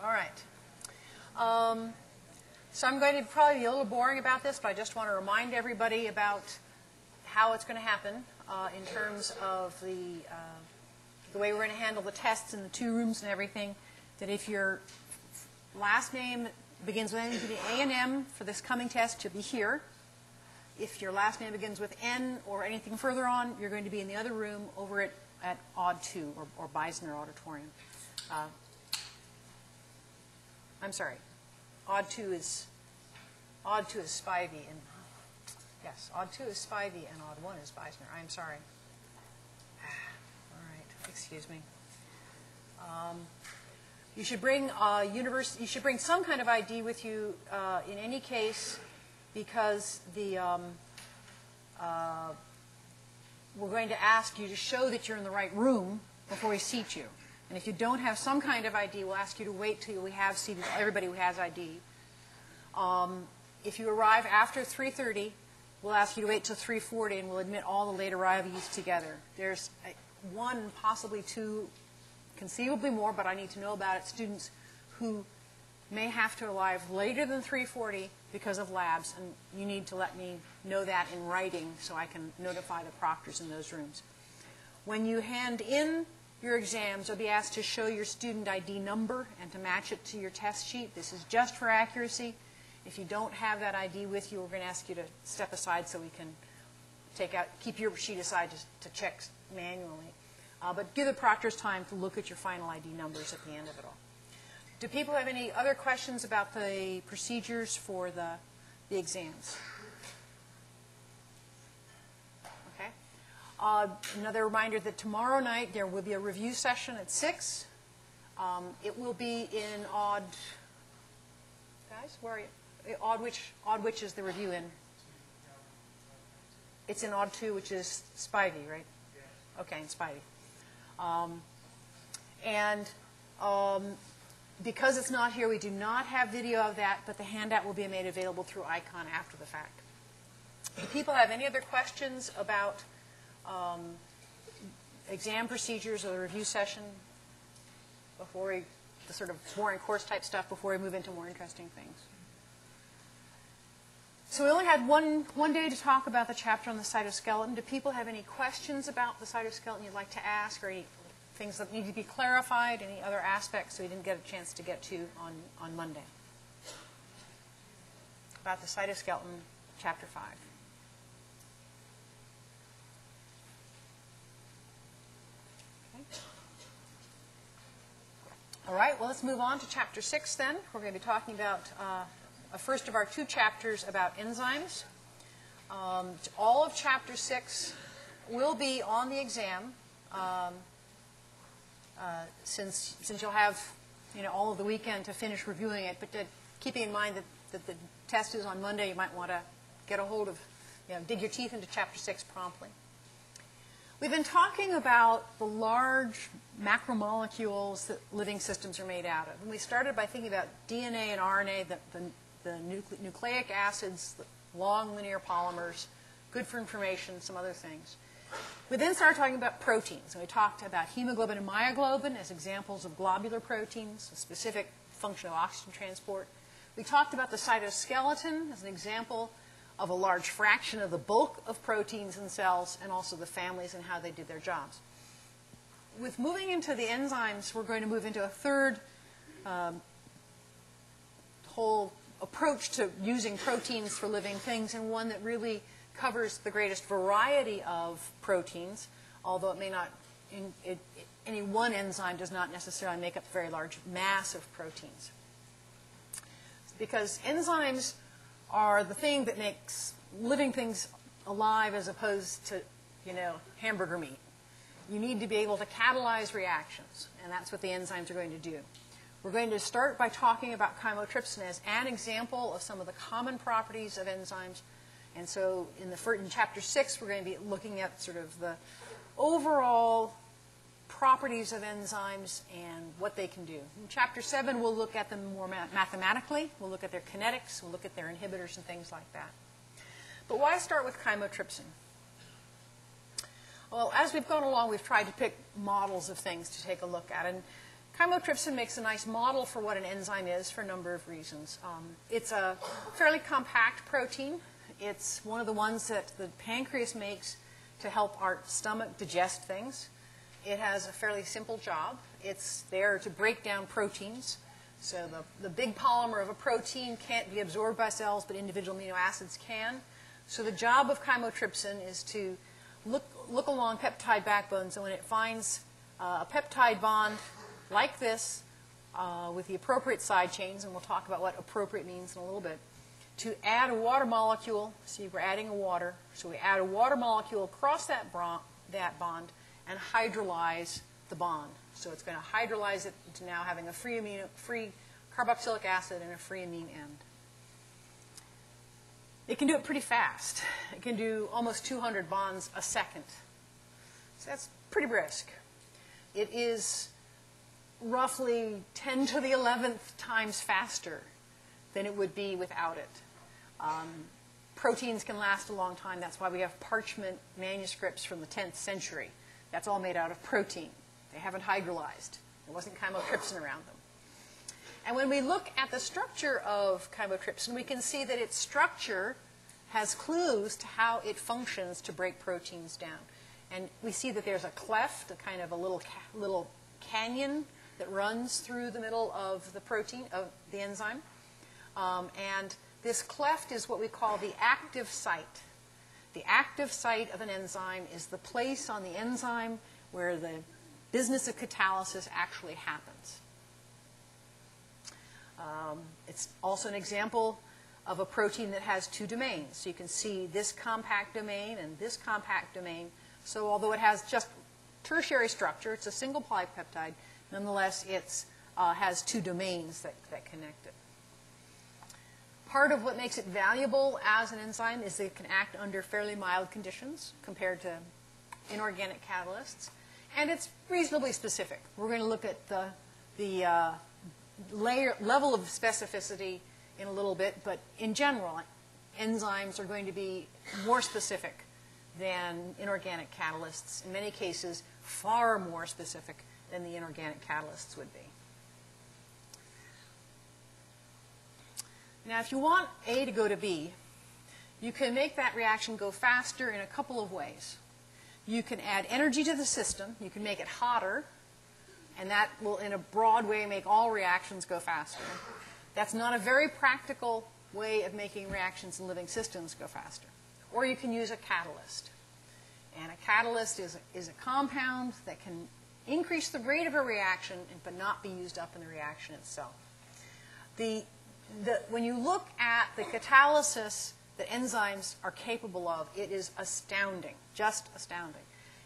All right. So I'm going to probably be a little boring about this, but I just want to remind everybody about how it's going to happen in terms of the way we're going to handle the tests in the 2 rooms and everything. That if your last name begins with anything A and M for this coming test, you'll be here. If your last name begins with N or anything further on, you're going to be in the other room over at Odd 2 or Beisner Auditorium. I'm sorry. Odd 2 is Spivey, and yes, Odd 2 is Spivey, and Odd 1 is Beisner. I'm sorry. All right, excuse me. You should bring You should bring some kind of ID with you in any case, because we're going to ask you to show that you're in the right room before we seat you. And if you don't have some kind of ID, we'll ask you to wait till we have seated everybody who has ID. If you arrive after 3:30, we'll ask you to wait till 3:40, and we'll admit all the late arrivees together. There's 1, possibly 2, conceivably more, but I need to know about it, students who may have to arrive later than 3:40 because of labs, and you need to let me know that in writing so I can notify the proctors in those rooms. When you hand in your exams, you'll be asked to show your student ID number and to match it to your test sheet. This is just for accuracy. If you don't have that ID with you, we're going to ask you to step aside so we can keep your sheet aside to check manually. But give the proctors time to look at your final ID numbers at the end of it all. Do people have any other questions about the procedures for the exams? Okay. Another reminder that tomorrow night there will be a review session at 6. It will be in Odd. Guys, where are you? Odd which is the review in? It's in Odd 2, which is Spivey, right? Okay, in Spivey. Because it's not here, we do not have video of that, but the handout will be made available through Icon after the fact. Do people have any other questions about exam procedures or the review session before the sort of boring course type stuff before we move into more interesting things? So we only had one day to talk about the chapter on the cytoskeleton. Do people have any questions about the cytoskeleton you'd like to ask, or any things that need to be clarified, any other aspects we didn't get a chance to get to on Monday? About the cytoskeleton, chapter 5. Okay. All right, well, let's move on to chapter 6 then. We're going to be talking about a first of our 2 chapters about enzymes. All of chapter 6 will be on the exam, since you'll have all of the weekend to finish reviewing it. But keeping in mind that the test is on Monday, you might want to get a hold of, dig your teeth into chapter 6 promptly. We've been talking about the large macromolecules that living systems are made out of. And we started by thinking about DNA and RNA, the nucleic acids, the long linear polymers, good for information, some other things. We then started talking about proteins. And we talked about hemoglobin and myoglobin as examples of globular proteins, a specific function of oxygen transport. We talked about the cytoskeleton as an example of a large fraction of the bulk of proteins in cells, and also the families and how they do their jobs. With moving into the enzymes, we're going to move into a third whole approach to using proteins for living things, and one that really covers the greatest variety of proteins, although it may not, any one enzyme does not necessarily make up a very large mass of proteins. Because enzymes are the thing that makes living things alive as opposed to, hamburger meat. You need to be able to catalyze reactions, and that's what the enzymes are going to do. We're going to start by talking about chymotrypsin as an example of some of the common properties of enzymes. And so in chapter 6, we're going to be looking at sort of the overall properties of enzymes and what they can do. In chapter 7, we'll look at them more mathematically. We'll look at their kinetics. We'll look at their inhibitors and things like that. But why start with chymotrypsin? Well, as we've gone along, we've tried to pick models of things to take a look at. And Chymotrypsin makes a nice model for what an enzyme is for a number of reasons. It's a fairly compact protein. It's one of the ones that the pancreas makes to help our stomach digest things. It has a fairly simple job. It's there to break down proteins. So the big polymer of a protein can't be absorbed by cells, but individual amino acids can. So the job of chymotrypsin is to look along peptide backbones, and when it finds a peptide bond like this with the appropriate side chains, and we'll talk about what appropriate means in a little bit, to add a water molecule. See, we're adding a water. So we add a water molecule across that bond and hydrolyze the bond. So it's going to hydrolyze it into now having a free carboxylic acid and a free amine end. It can do it pretty fast. It can do almost 200 bonds a second. So that's pretty brisk. It is roughly 10 to the 11th times faster than it would be without it. Proteins can last a long time. That's why we have parchment manuscripts from the 10th century. That's all made out of protein. They haven't hydrolyzed. There wasn't chymotrypsin around them. And when we look at the structure of chymotrypsin, we can see that its structure has clues to how it functions to break proteins down. And we see that there's a cleft, a kind of a little canyon that runs through the middle of the protein, of the enzyme. And this cleft is what we call the active site. The active site of an enzyme is the place on the enzyme where the business of catalysis actually happens. It's also an example of a protein that has two domains. So you can see this compact domain and this compact domain. So although it has just tertiary structure, it's a single polypeptide, nonetheless it has two domains that connect it. Part of what makes it valuable as an enzyme is that it can act under fairly mild conditions compared to inorganic catalysts. And it's reasonably specific. We're going to look at the level of specificity in a little bit, but in general, enzymes are going to be more specific than inorganic catalysts. In many cases, far more specific than the inorganic catalysts would be. Now, if you want A to go to B, you can make that reaction go faster in a couple of ways. You can add energy to the system. You can make it hotter, and that will, in a broad way, make all reactions go faster. That's not a very practical way of making reactions in living systems go faster. Or you can use a catalyst. And a catalyst is a compound that can increase the rate of a reaction but not be used up in the reaction itself. When you look at the catalysis that enzymes are capable of, it is astounding, just astounding.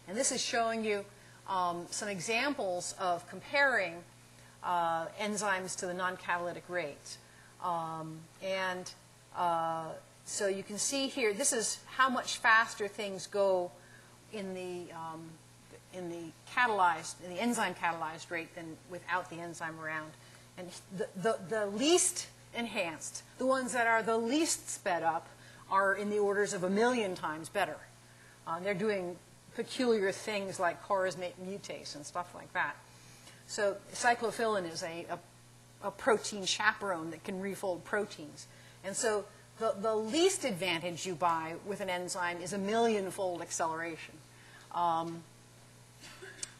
And this is showing you some examples of comparing enzymes to the non-catalytic rates. So you can see here, this is how much faster things go in the enzyme catalyzed rate than without the enzyme around. And the least enhanced, the ones that are the least sped up, are in the orders of 1,000,000 times better. They're doing peculiar things like choresmate mutase and stuff like that. So cyclophilin is a protein chaperone that can refold proteins. And so the least advantage you buy with an enzyme is a 1,000,000-fold acceleration. And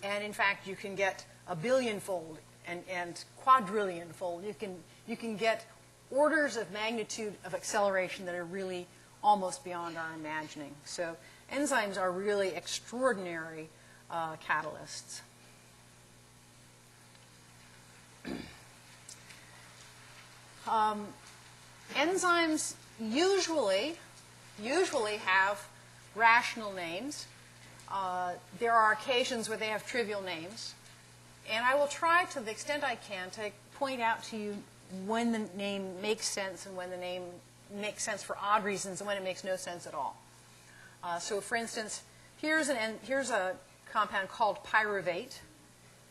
in fact, you can get a 1,000,000,000-fold and quadrillion-fold. You can get orders of magnitude of acceleration that are really almost beyond our imagining. So enzymes are really extraordinary catalysts. Enzymes usually have rational names. There are occasions where they have trivial names. And I will try to the extent I can to point out to you when the name makes sense and when the name makes sense for odd reasons and when it makes no sense at all. So for instance, here's a compound called pyruvate.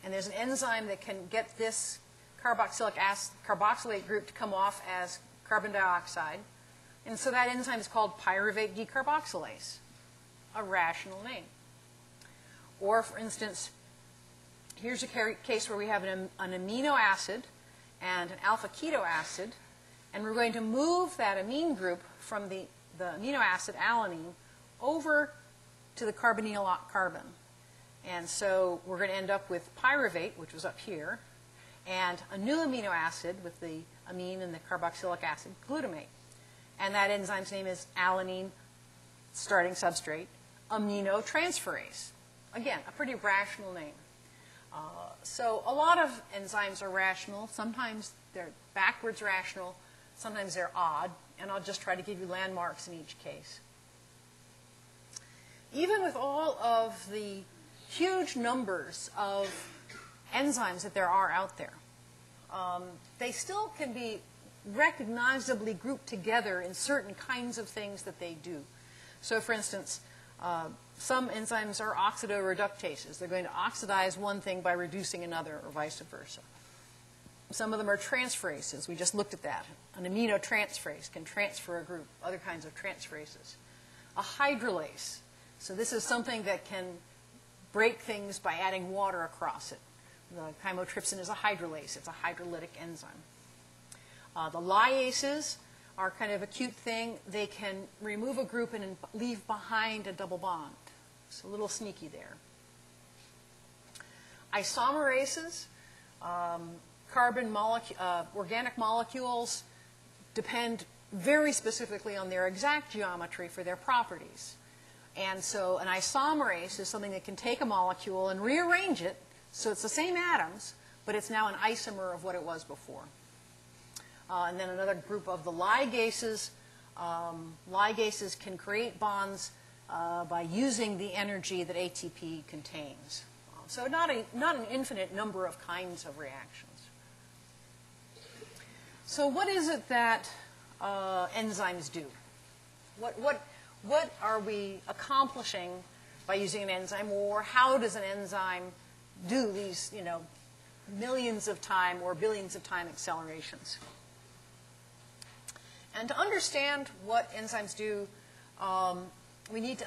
And there's an enzyme that can get this carboxylate group to come off as carbon dioxide. And so that enzyme is called pyruvate decarboxylase, a rational name. Or, for instance, Here's a case where we have an amino acid and an alpha keto acid, and we're going to move that amine group from the amino acid alanine over to the carbonyl carbon. And so we're going to end up with pyruvate, which was up here, and a new amino acid with the amine and the carboxylic acid, glutamate. And that enzyme's name is alanine starting substrate aminotransferase. Again, a pretty rational name. So a lot of enzymes are rational. Sometimes they're backwards rational. Sometimes they're odd. And I'll just try to give you landmarks in each case. Even with all of the huge numbers of enzymes that there are out there, they still can be recognizably grouped together in certain kinds of things that they do. So, for instance, some enzymes are oxidoreductases. They're going to oxidize one thing by reducing another, or vice versa. Some of them are transferases. We just looked at that. An aminotransferase can transfer a group, other kinds of transferases. A hydrolase. So this is something that can break things by adding water across it. The chymotrypsin is a hydrolase. It's a hydrolytic enzyme. The lyases are kind of a cute thing. They can remove a group and leave behind a double bond. It's a little sneaky there. Isomerases, organic molecules depend very specifically on their exact geometry for their properties. And so an isomerase is something that can take a molecule and rearrange it so it's the same atoms, but it's now an isomer of what it was before. And then another group of the ligases. Ligases can create bonds by using the energy that ATP contains. So not an infinite number of kinds of reactions. So what is it that enzymes do? What are we accomplishing by using an enzyme, or how does an enzyme do these, millions of time or billions of time accelerations? And to understand what enzymes do, we need to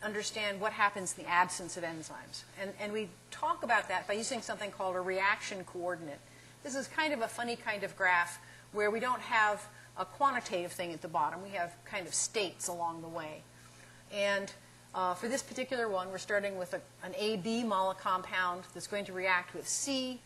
understand what happens in the absence of enzymes. And we talk about that by using something called a reaction coordinate. This is kind of a funny kind of graph where we don't have a quantitative thing at the bottom. We have kind of states along the way. And for this particular one, we're starting with an AB molar compound that's going to react with C,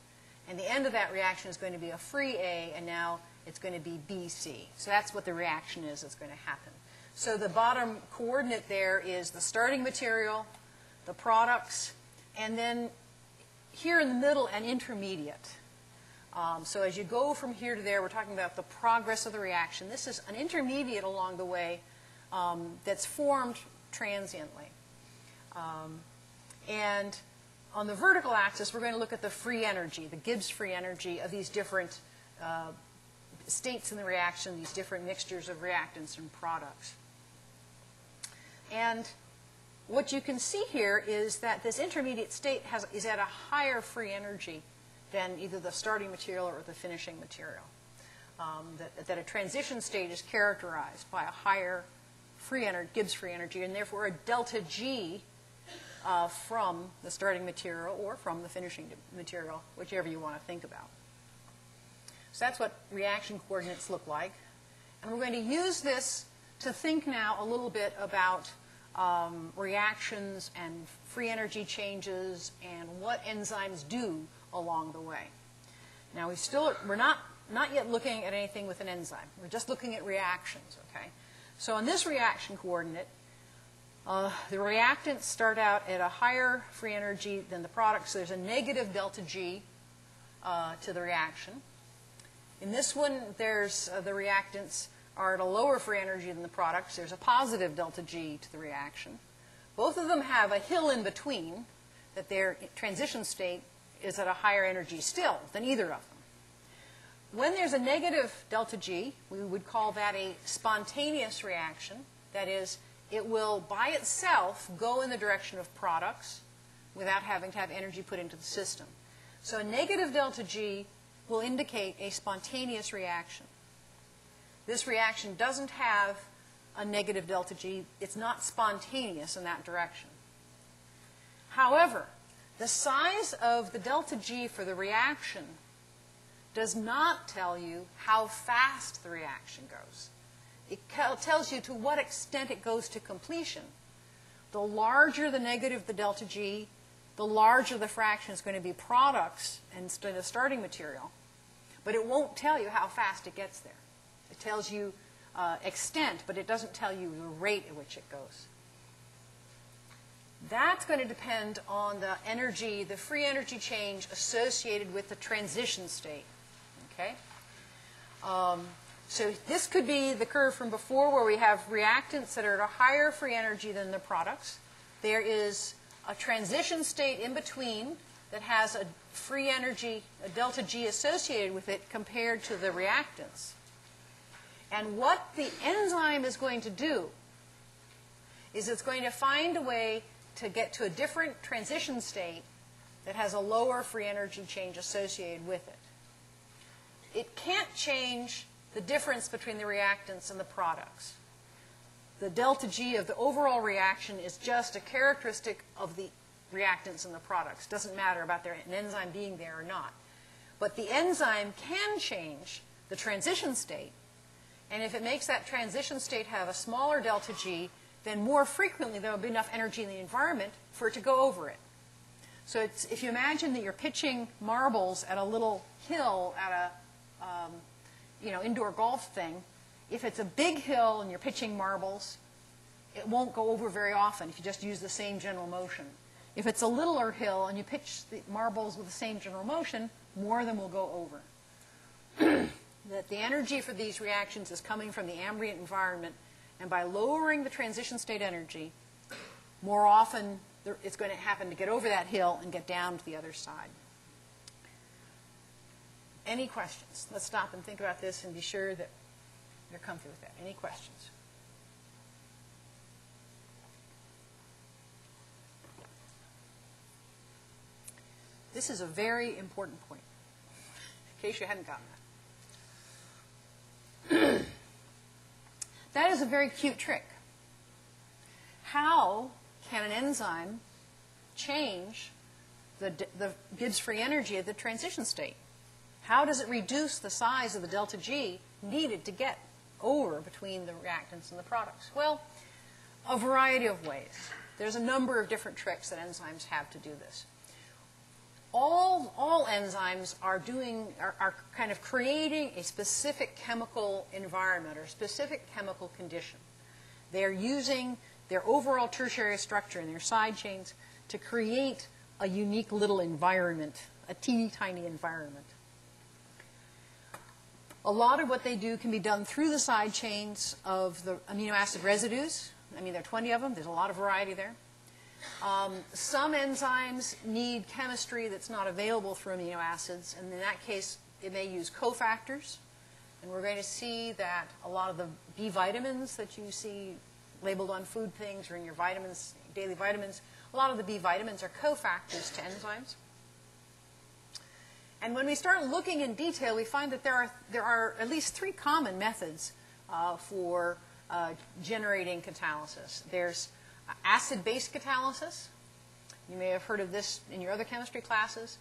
and the end of that reaction is going to be a free A, and now it's going to be BC. So that's what the reaction is that's going to happen. So the bottom coordinate there is the starting material, the products, and then here in the middle, an intermediate. So as you go from here to there, we're talking about the progress of the reaction. This is an intermediate along the way that's formed transiently. And on the vertical axis, we're going to look at the free energy, the Gibbs free energy of these different states in the reaction, these different mixtures of reactants and products. And what you can see here is that this intermediate state is at a higher free energy than either the starting material or the finishing material. That a transition state is characterized by a higher Gibbs free energy, and therefore a delta G from the starting material or from the finishing material, whichever you want to think about. So that's what reaction coordinates look like. And we're going to use this to think now a little bit about reactions and free energy changes and what enzymes do along the way. Now we're not yet looking at anything with an enzyme. We're just looking at reactions, okay? So on this reaction coordinate, the reactants start out at a higher free energy than the products. So there's a negative delta G to the reaction. In this one, there's the reactants are at a lower free energy than the products. There's a positive delta G to the reaction. Both of them have a hill in between, that their transition state is at a higher energy still than either of them. When there's a negative delta G, we would call that a spontaneous reaction. That is, it will by itself go in the direction of products without having to have energy put into the system. So a negative delta G will indicate a spontaneous reaction. This reaction doesn't have a negative delta G. It's not spontaneous in that direction. However, The size of the delta G for the reaction does not tell you how fast the reaction goes. It tells you to what extent it goes to completion. The larger the negative the delta G, the larger the fraction is going to be products instead of starting material. But it won't tell you how fast it gets there. It tells you extent, but it doesn't tell you the rate at which it goes. That's going to depend on the energy, the free energy change associated with the transition state. Okay? So this could be the curve from before where we have reactants that are at a higher free energy than the products. There is a transition state in between that has a free energy, a delta G associated with it compared to the reactants. And what the enzyme is going to do is it's going to find a way to get to a different transition state that has a lower free energy change associated with it. It can't change the difference between the reactants and the products. The delta G of the overall reaction is just a characteristic of the reactants and the products. It doesn't matter about an enzyme being there or not. But the enzyme can change the transition state, and if it makes that transition state have a smaller delta G, then more frequently there will be enough energy in the environment for it to go over it. So if you imagine that you're pitching marbles at a little hill at a indoor golf thing, if it's a big hill and you're pitching marbles, it won't go over very often if you just use the same general motion. If it's a littler hill and you pitch the marbles with the same general motion, more of them will go over. That the energy for these reactions is coming from the ambient environment, and by lowering the transition state energy, more often it's going to happen to get over that hill and get down to the other side. Any questions? Let's stop and think about this and be sure that you're comfy with that. Any questions? This is a very important point, in case you hadn't gotten that. That is a very cute trick. How can an enzyme change the Gibbs free energy at the transition state? How does it reduce the size of the delta G needed to get over between the reactants and the products? Well, a variety of ways. There's a number of different tricks that enzymes have to do this. All enzymes are kind of creating a specific chemical environment or specific chemical condition. They're using their overall tertiary structure and their side chains to create a unique little environment, a teeny tiny environment. A lot of what they do can be done through the side chains of the amino acid residues. I mean, there are 20 of them. There's a lot of variety there. Some enzymes need chemistry that's not available through amino acids, and in that case, it may use cofactors. And we're going to see that a lot of the B vitamins that you see labeled on food things or in your vitamins, daily vitamins, a lot of the B vitamins are cofactors to enzymes. And when we start looking in detail, we find that there are at least 3 common methods for generating catalysis. There's acid-base catalysis. You may have heard of this in your other chemistry classes.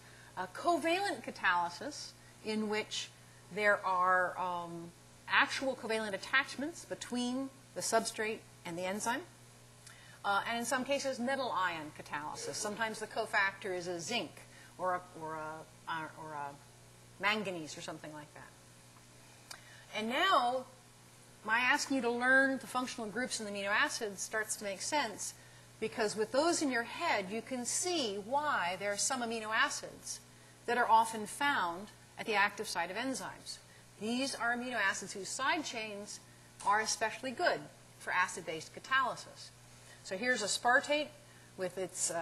Covalent catalysis, in which there are actual covalent attachments between the substrate and the enzyme. And in some cases, metal ion catalysis. Sometimes the cofactor is a zinc or a manganese or something like that. And now, my asking you to learn the functional groups in the amino acids starts to make sense, because with those in your head, you can see why there are some amino acids that are often found at the active site of enzymes. These are amino acids whose side chains are especially good for acid-based catalysis. So here's aspartate with its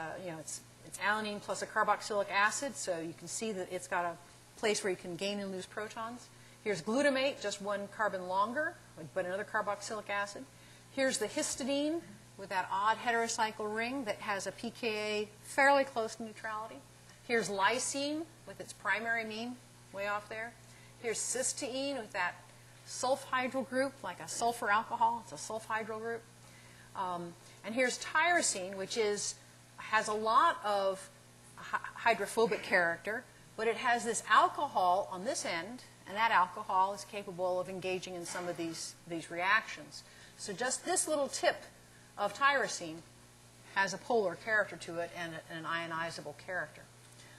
alanine plus a carboxylic acid, so you can see that it's got a place where you can gain and lose protons. Here's glutamate, just 1 carbon longer, but another carboxylic acid. Here's the histidine with that odd heterocycle ring that has a pKa fairly close to neutrality. Here's lysine with its primary amine way off there. Here's cysteine with that sulfhydryl group, like a sulfur alcohol. It's a sulfhydryl group. And here's tyrosine, which has a lot of hydrophobic character, but it has this alcohol on this end, and that alcohol is capable of engaging in some of these reactions. So just this little tip of tyrosine has a polar character to it and an ionizable character.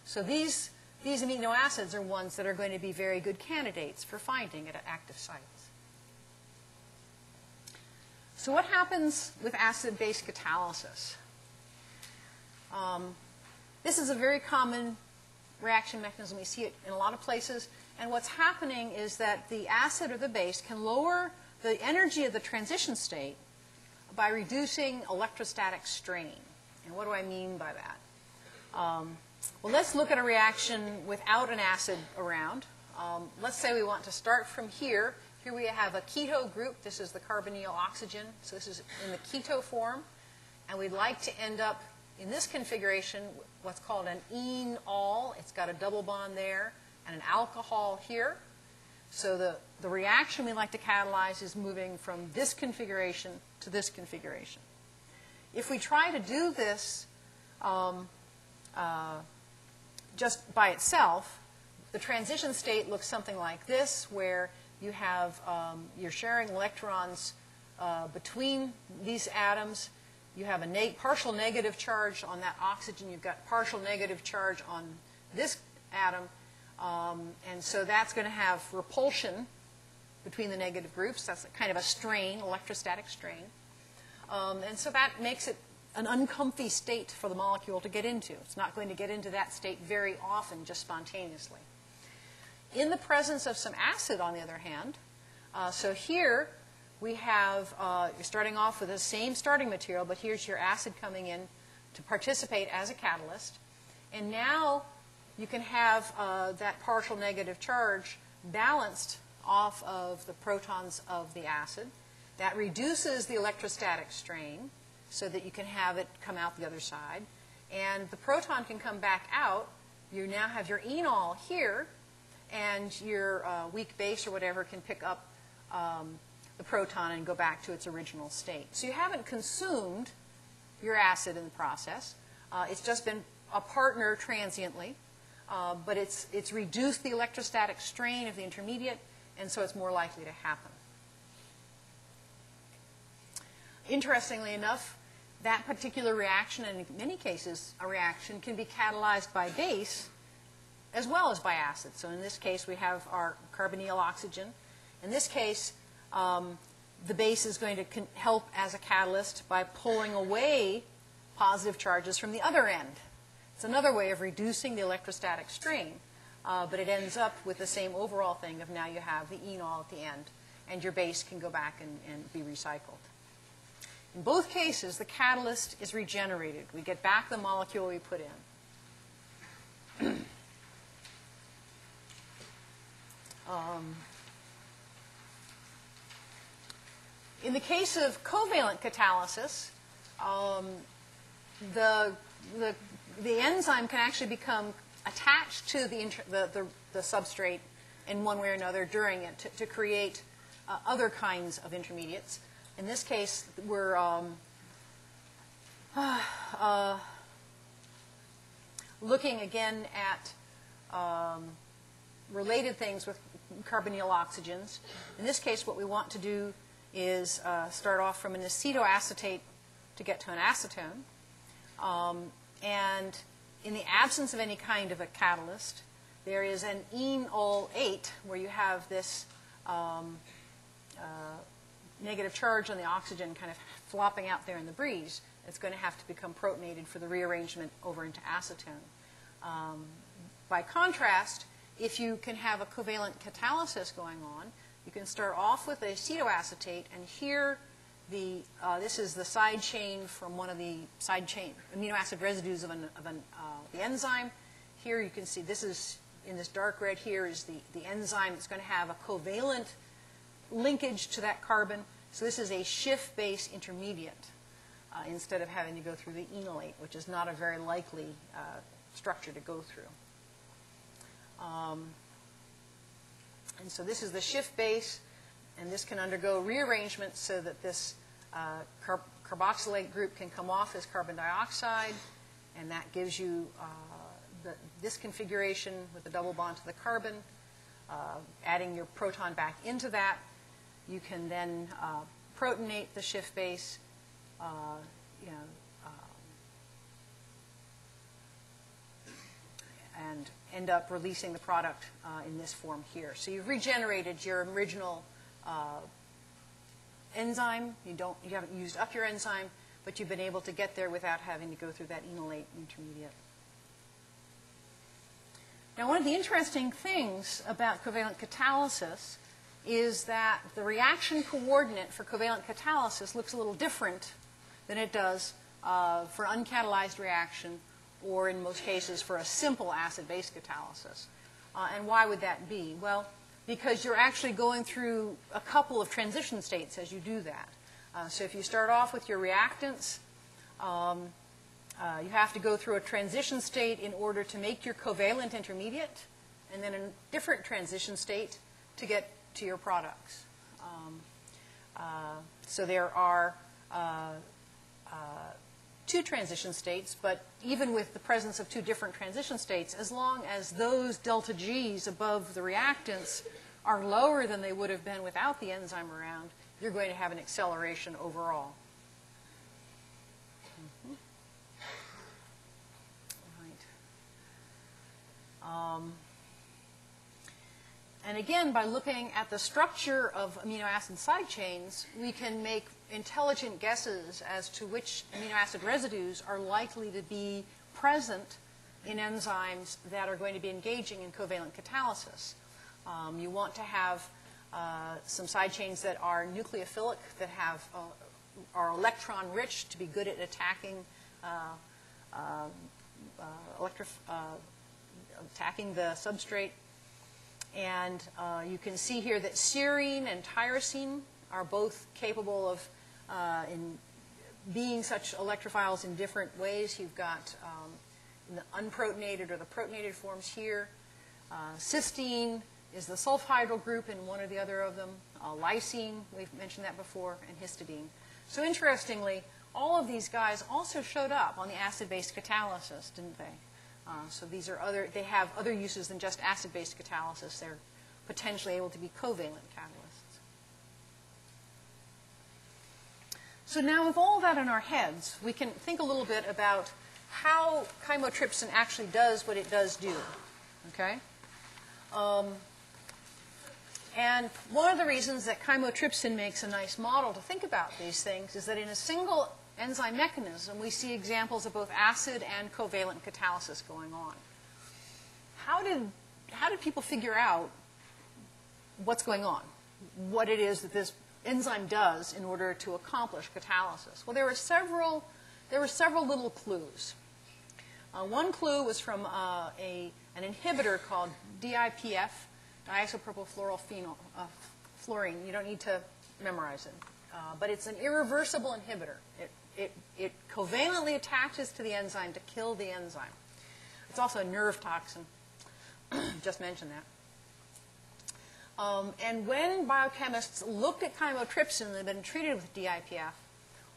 So these amino acids are ones that are going to be very good candidates for finding at active sites. So what happens with acid-base catalysis? This is a very common reaction mechanism. We see it in a lot of places. And what's happening is that the acid or the base can lower the energy of the transition state by reducing electrostatic strain. And what do I mean by that? Well, let's look at a reaction without an acid around. Let's say we want to start from here. Here we have a keto group. This is the carbonyl oxygen. So this is in the keto form. And we'd like to end up in this configuration what's called an enol. It's got a double bond there and an alcohol here. So the reaction we like to catalyze is moving from this configuration to this configuration. If we try to do this just by itself, the transition state looks something like this, where you have you're sharing electrons between these atoms. You have a partial negative charge on that oxygen. You've got partial negative charge on this atom. And so that's going to have repulsion between the negative groups. That's kind of a strain, electrostatic strain. And so that makes it an uncomfy state for the molecule to get into. It's not going to get into that state very often, just spontaneously. In the presence of some acid, on the other hand, so here we have, you're starting off with the same starting material, but here's your acid coming in to participate as a catalyst. And now you can have that partial negative charge balanced off of the protons of the acid. That reduces the electrostatic strain so that you can have it come out the other side. And the proton can come back out. You now have your enol here, and your weak base or whatever can pick up the proton and go back to its original state. So you haven't consumed your acid in the process. It's just been a partner transiently. But it's reduced the electrostatic strain of the intermediate, and so it's more likely to happen. Interestingly enough, that particular reaction, and in many cases a reaction, can be catalyzed by base as well as by acid. So in this case, we have our carbonyl oxygen. In this case, the base is going to help as a catalyst by pulling away positive charges from the other end. It's another way of reducing the electrostatic strain, but it ends up with the same overall thing of now you have the enol at the end, and your base can go back and be recycled. In both cases, the catalyst is regenerated. We get back the molecule we put in. In the case of covalent catalysis, the enzyme can actually become attached to the substrate in one way or another during it to create other kinds of intermediates. In this case, we're looking again at related things with carbonyl oxygens. In this case, what we want to do is start off from an acetoacetate to get to an acetone. And in the absence of any kind of a catalyst, there is an enol 8 where you have this negative charge on the oxygen kind of flopping out there in the breeze. It's going to have to become protonated for the rearrangement over into acetone. By contrast, if you can have a covalent catalysis going on, you can start off with acetoacetate, and here this is the side chain from one of the side chain amino acid residues of the enzyme. Here you can see this is, in this dark red here, is the enzyme that's going to have a covalent linkage to that carbon. So this is a Schiff-base intermediate instead of having to go through the enolate, which is not a very likely structure to go through. And so this is the Schiff-base, and this can undergo rearrangement so that this carboxylate group can come off as carbon dioxide, and that gives you this configuration with the double bond to the carbon, adding your proton back into that. You can then protonate the Schiff base, and end up releasing the product in this form here. So you've regenerated your original enzyme. You haven't used up your enzyme, but you've been able to get there without having to go through that enolate intermediate. Now, one of the interesting things about covalent catalysis is that the reaction coordinate for covalent catalysis looks a little different than it does for uncatalyzed reaction, or in most cases for a simple acid-base catalysis. And why would that be? Well, because you're actually going through a couple of transition states as you do that. So if you start off with your reactants, you have to go through a transition state in order to make your covalent intermediate, and then a different transition state to get to your products. So there are two transition states, but even with the presence of two different transition states, as long as those delta G's above the reactants are lower than they would have been without the enzyme around, you're going to have an acceleration overall. And again, by looking at the structure of amino acid side chains, we can make intelligent guesses as to which amino acid residues are likely to be present in enzymes that are going to be engaging in covalent catalysis. You want to have some side chains that are nucleophilic, that are electron-rich to be good at attacking attacking the substrate. And you can see here that serine and tyrosine are both capable of in being such electrophiles in different ways. You've got the unprotonated or the protonated forms here. Cysteine is the sulfhydryl group in one or the other of them. Lysine, we've mentioned that before, and histidine. So interestingly, all of these guys also showed up on the acid-base catalysis, didn't they? So these are they have other uses than just acid-base catalysis. They're potentially able to be covalent catalysts. So now with all that in our heads, we can think a little bit about how chymotrypsin actually does what it does do. Okay? And one of the reasons that chymotrypsin makes a nice model to think about these things is that in a single enzyme mechanism, we see examples of both acid and covalent catalysis going on. How did people figure out what's going on? What it is that this enzyme does in order to accomplish catalysis? Well, there were several little clues. One clue was from an inhibitor called DIPF, diisopropylfluorofluorine. Fluorine. You don't need to memorize it. But it's an irreversible inhibitor. It covalently attaches to the enzyme to kill the enzyme. It's also a nerve toxin. Just mentioned that. And when biochemists looked at chymotrypsin that had been treated with DIPF,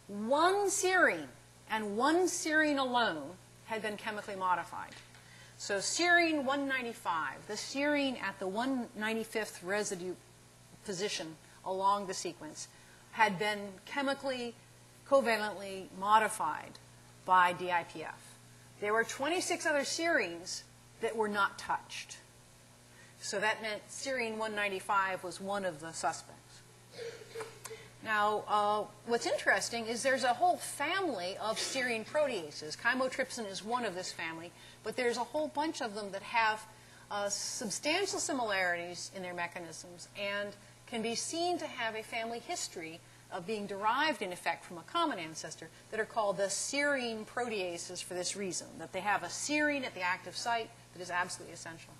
one serine and one serine alone had been chemically modified. So serine 195, the serine at the 195th residue position along the sequence, had been chemically, covalently modified by DIPF. There were 26 other serines that were not touched. So that meant serine 195 was one of the suspects. Now, what's interesting is there's a whole family of serine proteases. Chymotrypsin is one of this family, but there's a whole bunch of them that have substantial similarities in their mechanisms and can be seen to have a family history of being derived, in effect, from a common ancestor that are called the serine proteases for this reason, that they have a serine at the active site that is absolutely essential.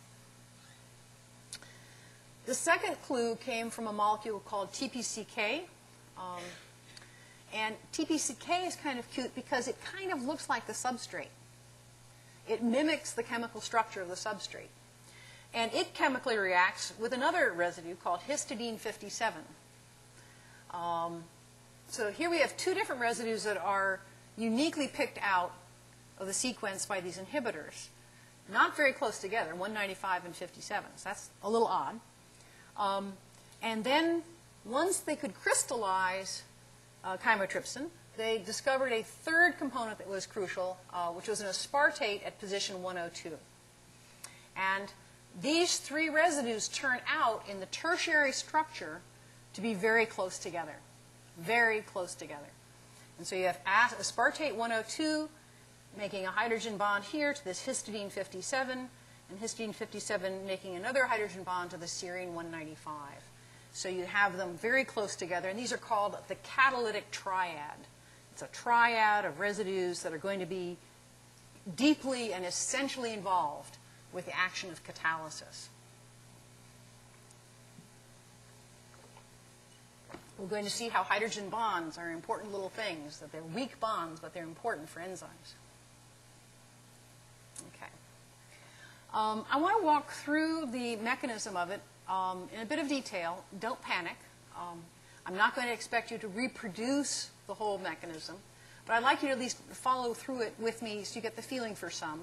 The second clue came from a molecule called TPCK. And TPCK is kind of cute because it kind of looks like the substrate. It mimics the chemical structure of the substrate. And it chemically reacts with another residue called histidine 57. So here we have two different residues that are uniquely picked out of the sequence by these inhibitors. not very close together, 195 and 57. So that's a little odd. And then once they could crystallize chymotrypsin, they discovered a third component that was crucial, which was an aspartate at position 102. And these three residues turn out in the tertiary structure to be very close together, very close together. And so you have aspartate 102 making a hydrogen bond here to this histidine 57, and histidine 57 making another hydrogen bond to the serine 195. So you have them very close together, and these are called the catalytic triad. It's a triad of residues that are going to be deeply and essentially involved with the action of catalysis. We're going to see how hydrogen bonds are important little things, that they're weak bonds, but they're important for enzymes. Okay. I want to walk through the mechanism of it in a bit of detail. Don't panic. I'm not going to expect you to reproduce the whole mechanism, but I'd like you to at least follow through it with me so you get the feeling for some.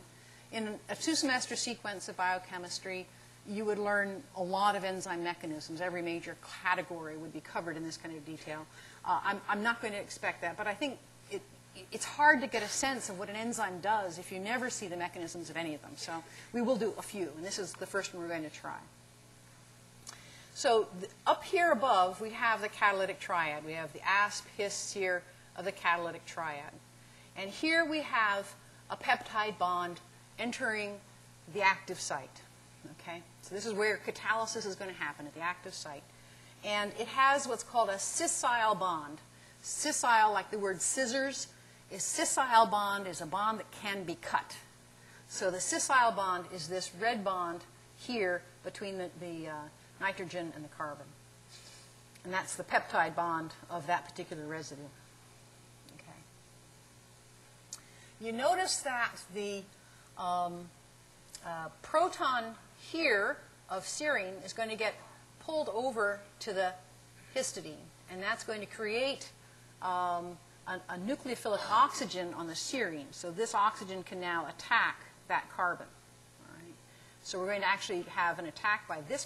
In a two-semester sequence of biochemistry, you would learn a lot of enzyme mechanisms. Every major category would be covered in this kind of detail. I'm not going to expect that, but I think it's hard to get a sense of what an enzyme does if you never see the mechanisms of any of them. So we will do a few, and this is the first one we're going to try. So up here above, we have the catalytic triad. We have the asp, his, ser of the catalytic triad. And here we have a peptide bond entering the active site. Okay? So this is where catalysis is going to happen, at the active site. And it has what's called a sessile bond. Sessile, like the word scissors, a sessile bond is a bond that can be cut. So the sessile bond is this red bond here between the nitrogen and the carbon. And that's the peptide bond of that particular residue. Okay. You notice that the proton here of serine is going to get pulled over to the histidine, and that's going to create a nucleophilic oxygen on the serine. So this oxygen can now attack that carbon. All right. So we're going to actually have an attack by this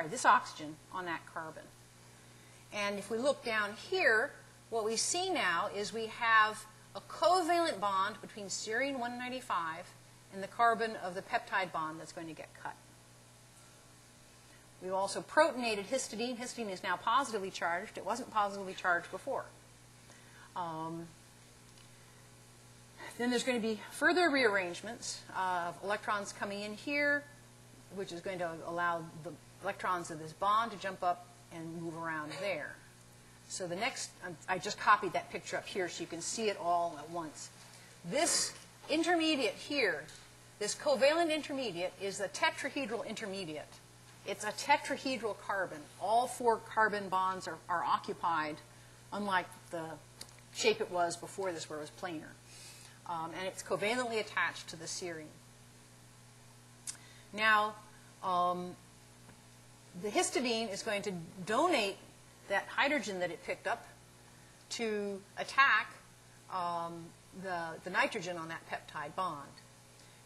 this oxygen on that carbon. And if we look down here, what we see now is we have a covalent bond between serine 195 and the carbon of the peptide bond that's going to get cut. We've also protonated histidine. Histidine is now positively charged. It wasn't positively charged before. Then there's going to be further rearrangements of electrons coming in here, which is going to allow the electrons of this bond to jump up and move around there. So the next, I just copied that picture up here so you can see it all at once. This intermediate here, this covalent intermediate, is the tetrahedral intermediate. It's a tetrahedral carbon. All four carbon bonds are occupied, unlike the shape it was before this, where it was planar. And it's covalently attached to the serine. Now, the histidine is going to donate that hydrogen that it picked up to attack the nitrogen on that peptide bond.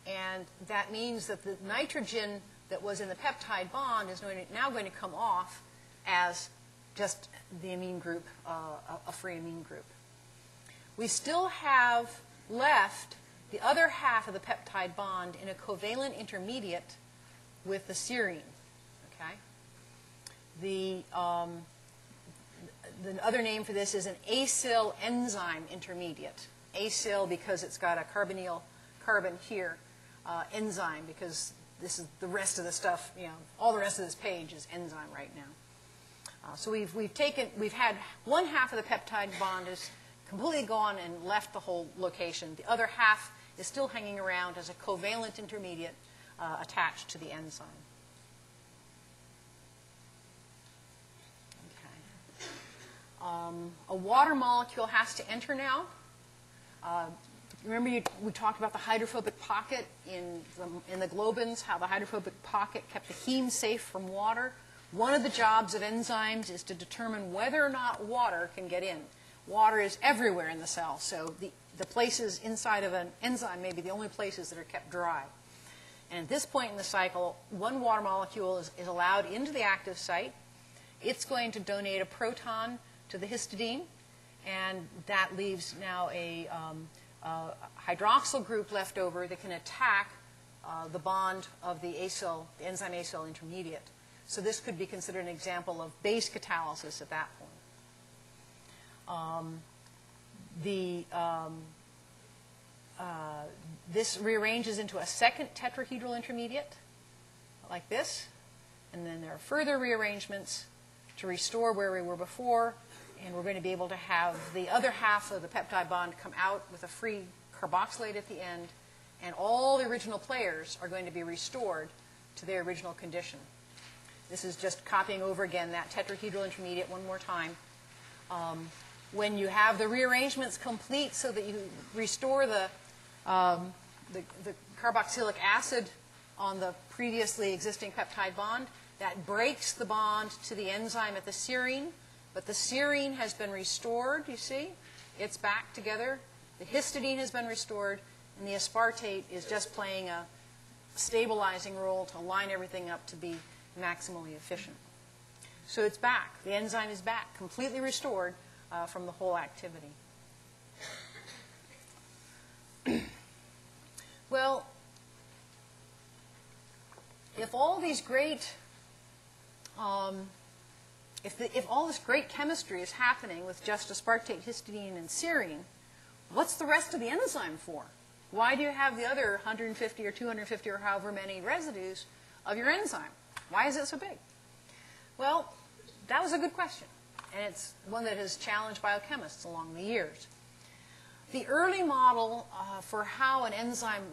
And that means that the nitrogen that was in the peptide bond is now going to come off as just the amine group, a free amine group. We still have left the other half of the peptide bond in a covalent intermediate with the serine. Okay? The other name for this is an acyl enzyme intermediate. Acyl because it's got a carbonyl carbon here. Enzyme because this is the rest of the stuff, all the rest of this page is enzyme right now. So we've had one half of the peptide bond is completely gone and left the whole location. The other half is still hanging around as a covalent intermediate attached to the enzyme. Okay. A water molecule has to enter now. Remember we talked about the hydrophobic pocket in the globins, how the hydrophobic pocket kept the heme safe from water. One of the jobs of enzymes is to determine whether or not water can get in. Water is everywhere in the cell, so the places inside of an enzyme may be the only places that are kept dry. And at this point in the cycle, one water molecule is allowed into the active site. It's going to donate a proton to the histidine, and that leaves now a hydroxyl group left over that can attack the bond of the acyl, the enzyme acyl intermediate. So this could be considered an example of base catalysis at that point. This rearranges into a second tetrahedral intermediate, like this, and then there are further rearrangements to restore where we were before, and we're going to be able to have the other half of the peptide bond come out with a free carboxylate at the end, and all the original players are going to be restored to their original condition. This is just copying over again that tetrahedral intermediate one more time. When you have the rearrangements complete so that you restore the carboxylic acid on the previously existing peptide bond, that breaks the bond to the enzyme at the serine, but the serine has been restored, you see? It's back together. The histidine has been restored, and the aspartate is just playing a stabilizing role to line everything up to be maximally efficient. So it's back. The enzyme is back, completely restored from the whole activity. Well, if all these great, if all this great chemistry is happening with just aspartate, histidine, and serine, what's the rest of the enzyme for? Why do you have the other 150 or 250 or however many residues of your enzyme? Why is it so big? Well, that was a good question, and it's one that has challenged biochemists along the years. The early model for how an enzyme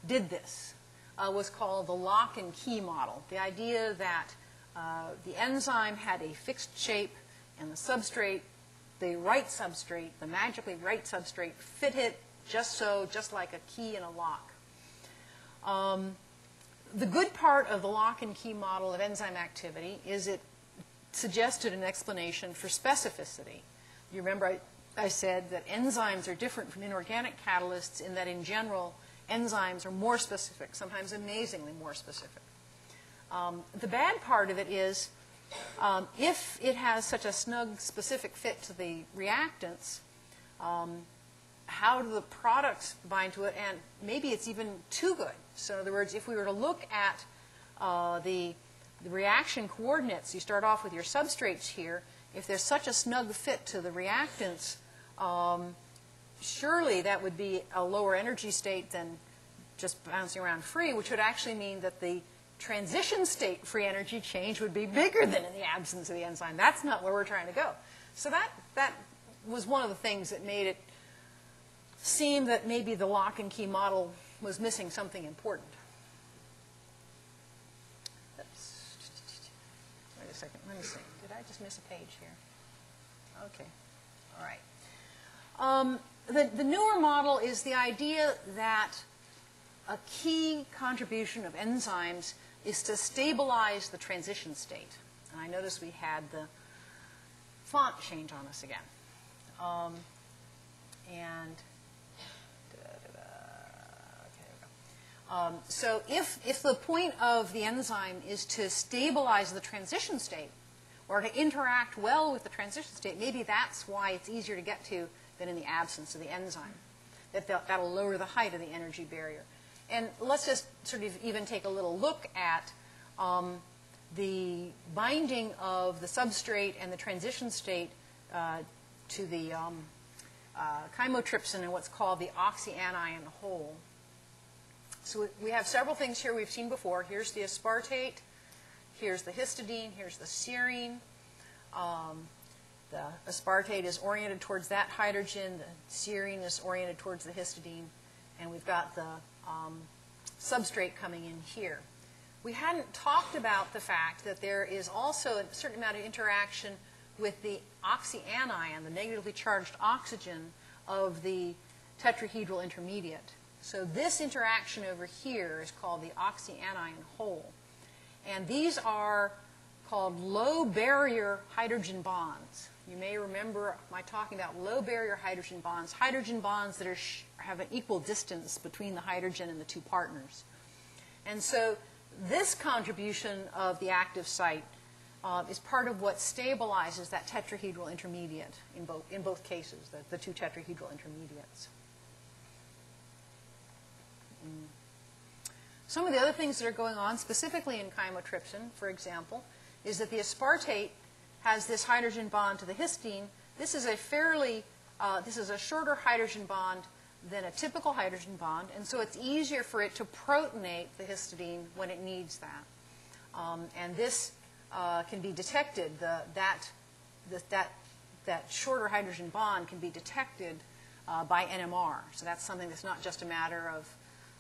did this was called the lock and key model. The idea that the enzyme had a fixed shape and the substrate, the right substrate, the magically right substrate, fit it just so, just like a key in a lock. The good part of the lock and key model of enzyme activity is it suggested an explanation for specificity. You remember I said that enzymes are different from inorganic catalysts in that, in general, enzymes are more specific, sometimes amazingly more specific. The bad part of it is if it has such a snug, specific fit to the reactants, how do the products bind to it? And maybe it's even too good. So in other words, if we were to look at the reaction coordinates, you start off with your substrates here. If there's such a snug fit to the reactants, surely that would be a lower energy state than just bouncing around free, which would actually mean that the transition state free energy change would be bigger than in the absence of the enzyme. That's not where we're trying to go. So that was one of the things that made it seem that maybe the lock and key model was missing something important. Oops. Wait a second. Let me see. Did I just miss a page here? Okay. All right. The newer model is the idea that a key contribution of enzymes is to stabilize the transition state. And I noticed we had the font change on us again. So if the point of the enzyme is to stabilize the transition state or to interact well with the transition state, maybe that's why it's easier to get to than in the absence of the enzyme. That'll lower the height of the energy barrier. And let's just sort of even take a little look at the binding of the substrate and the transition state to the chymotrypsin and what's called the oxyanion hole. So we have several things here we've seen before. Here's the aspartate. Here's the histidine. Here's the serine. The aspartate is oriented towards that hydrogen. The serine is oriented towards the histidine. And we've got the substrate coming in here. We hadn't talked about the fact that there is also a certain amount of interaction with the oxyanion, the negatively charged oxygen of the tetrahedral intermediate. So this interaction over here is called the oxyanion hole. And these are called low barrier hydrogen bonds. You may remember my talking about low barrier hydrogen bonds that have an equal distance between the hydrogen and the two partners. And so this contribution of the active site is part of what stabilizes that tetrahedral intermediate in both cases, the two tetrahedral intermediates. Some of the other things that are going on, specifically in chymotrypsin, for example, is that the aspartate has this hydrogen bond to the histone. This is a shorter hydrogen bond than a typical hydrogen bond, and so it's easier for it to protonate the histidine when it needs that. And this can be detected. That shorter hydrogen bond can be detected by NMR. So that's something that's not just a matter of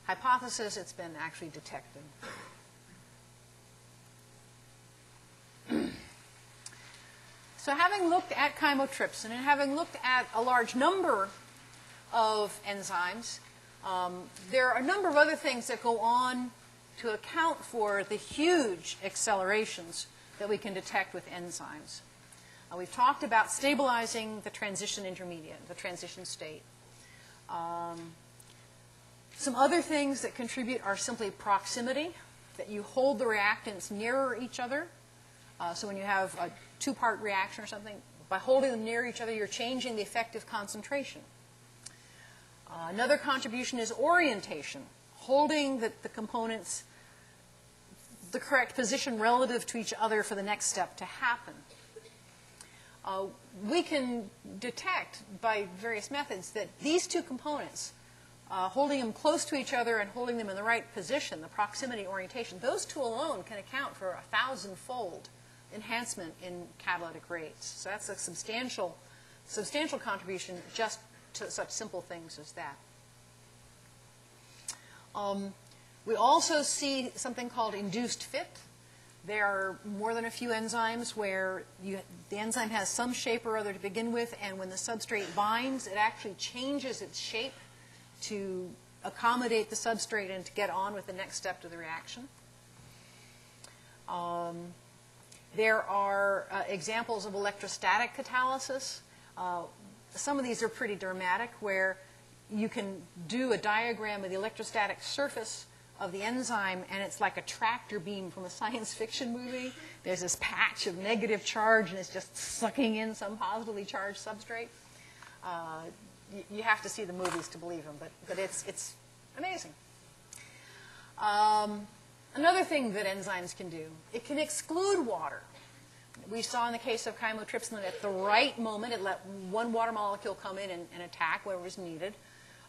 hypothesis, it's been actually detected. So having looked at chymotrypsin and having looked at a large number of enzymes, there are a number of other things that go on to account for the huge accelerations that we can detect with enzymes. We've talked about stabilizing the transition intermediate, the transition state. Some other things that contribute are simply proximity, that you hold the reactants nearer each other. So when you have a two-part reaction or something, by holding them near each other, you're changing the effective concentration. Another contribution is orientation, holding the components the correct position relative to each other for the next step to happen. We can detect by various methods that these two components, holding them close to each other and holding them in the right position, the proximity orientation, those two alone can account for 1,000-fold enhancement in catalytic rates. So that's a substantial contribution just to such simple things as that. We also see something called induced fit. There are more than a few enzymes where the enzyme has some shape or other to begin with, and when the substrate binds, it actually changes its shape to accommodate the substrate and to get on with the next step to the reaction. There are examples of electrostatic catalysis. Some of these are pretty dramatic, where you can do a diagram of the electrostatic surface of the enzyme, and it's like a tractor beam from a science fiction movie. There's this patch of negative charge, and it's just sucking in some positively charged substrate. You have to see the movies to believe them, but it's amazing. Another thing that enzymes can do, it can exclude water. We saw in the case of chymotrypsin that at the right moment it let one water molecule come in and attack where it was needed.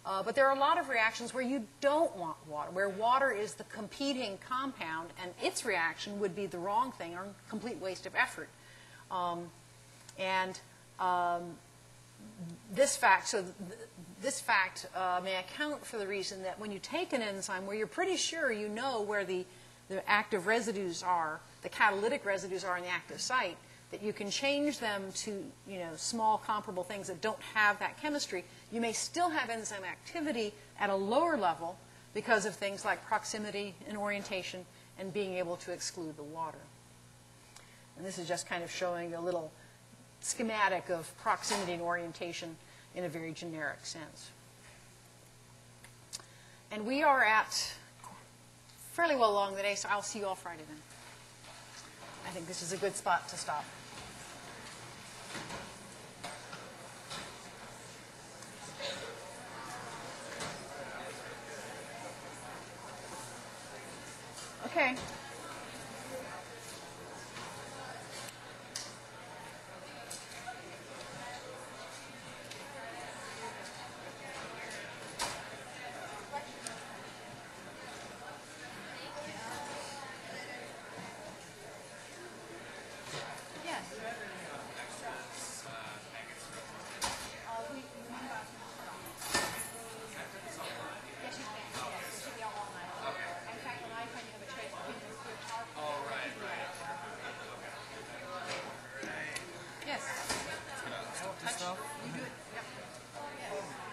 But there are a lot of reactions where you don't want water, where water is the competing compound and its reaction would be the wrong thing or a complete waste of effort. This fact may account for the reason that when you take an enzyme where you're pretty sure you know where the active residues are, the catalytic residues are in the active site, that you can change them to small comparable things that don't have that chemistry, you may still have enzyme activity at a lower level because of things like proximity and orientation and being able to exclude the water. And this is just kind of showing a little schematic of proximity and orientation in a very generic sense. And we are at fairly well along the day, so I'll see you all Friday then. I think this is a good spot to stop. Okay.